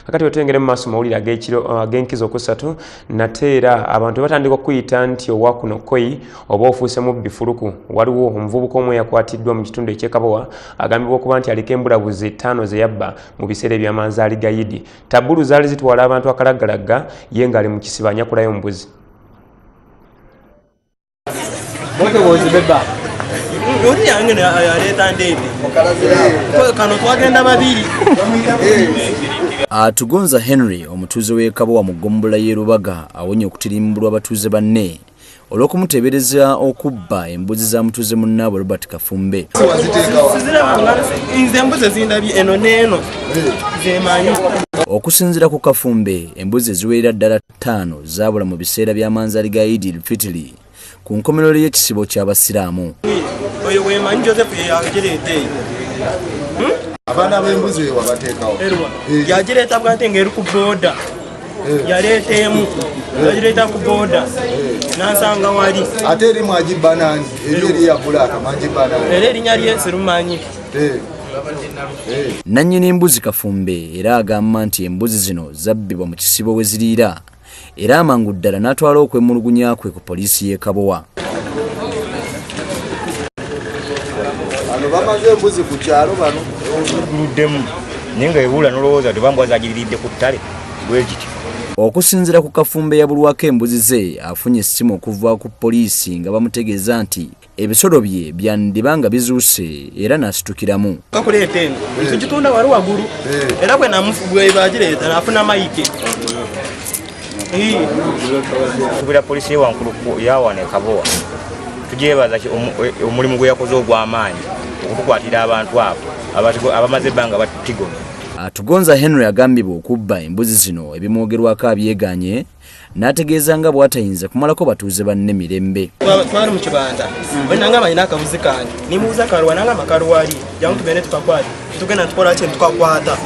kakati otengere mu maaso mawulire ag'enkizo kusatu nate era abantu batandika okuyita nti owakuno koyi oba ofuuse mubbi fuluku. Waliwo omuvubuka omu yakwatiddwa mu kitundu eky'Ekabowa agambibwa okuba nti aliko embulabuzi 5 ze yabba mu biseera eby'amanzaali ga Yidi. Tabbulu zaali zitwala abantu akalaggalagga ye ng'ali mu kisiba anyakulayo mbuzi. Atugonza Henry omutuuze w'Ekabowa mu ggombolola y'e Lubaga awonye okutirimbulwa abatuuze banne olw'okumuteebereza okubba embuzi za mutuuze munnaabwe Robert Kafumbe. Okusinziira ku Kafumbe, embuzi eziwerera ddala 5 zaabula mu biseera by'amanzaali ga Eid al-Fitr ku nkomerero y'ekisibo ky'Abasiraamu. Abaana b'embuzi wabateekawo yagireeta bwate ng'eri ku booda yaleeta emu yagireeta ku booda n'ansanga wali ate erimu agibba nangi eri yabulaaka magibba nangi era erinnya lye sirumanyi. Nannyini mbuzi Kafumbe era agamba nti embuzi zino zabbibwa mu kisibo we ziriira era amangu ddala n'atwala okwemulugunya kwe ku poliisi y'e Kabowa. Bano bamaze embuzi ku kyalo bano guluddemu nenga ebula nolowooza tebambwaza agiriridde ku ttale bwe kityo. Okusinziira ku Kafumbe yabulwako embuzi ze afunye essimu okuva ku poliisi nga bamutegeeza nti ebisolo bye byandiba nga bizuuse era n'asitukiramu. Kakuleeta eno tugitunda wali waggulu era bwe namufugwe bagireeta n'afuna mayike. Kubira poliisi y'ewankulu yawana e Kabowa tujeebaza omulimu gwe yakoze ogw'amaanyi okutukwatira abantu abo abamaze ebbanga batigono. Atugonza Henry agambibwa okubba embuzi zino ebimwogerwako abyeganye n'ategeeza nga bw'atayinza kumalako batuuze banne mirembe. Twali mu kibanda wenanga balina akabuzi kange nimubuuza kaluwa nanga makaluwali jangu tugende tukakwate tugenda tukola ki tukakwata.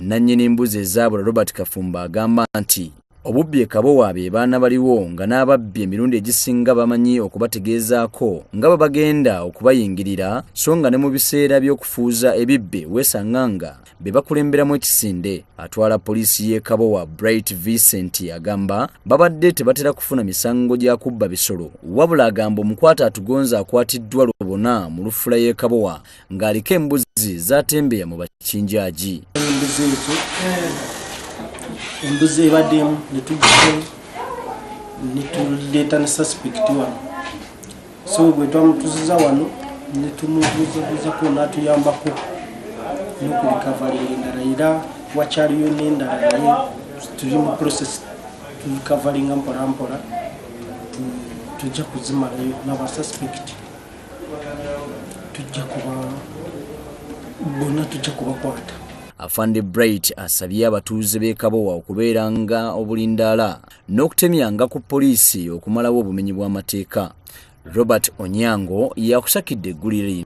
Nannyini embuzi ezaabula Robert Kafumba agamba nti obubbi e Kabowa be baana baliwo nga n'ababbi emirundi egisinga bamanyi okubategeezaako nga babagenda okubayingirira so nga ne mu biseera by'okufuuza ebibbe weesanga nga be bakulemberamu ekisinde. Atwala poliisi y'e Kabowa Bright Vincent agamba babadde tebatera kufuna misango gya kubba bisolo wabula agamba omukwata Atugonza akwatiddwa Lubona mu Lufula y'e Kabowa ng'aliko embuzi zaatembeya mu bakinjaaji. Embuzi ebaddemu netuleeta ne suspect wano so bwe twamutuziza wano netumubuuzabuuzako n'atuyambako n'okulikavalinga endala era wakyaliyo n'endala naye tuli mu process tulikavalinga mpolampola tujja kuzimalayo n'abasuspect bonna tujja kubakwata. Afande Bright asabye abatuuze b'e Kabowa okubeeranga obulindaala n'okutemyanga ku poliisi okumalawo obumenyi bw'amateeka. Robert Onyango yakusakidde eggulire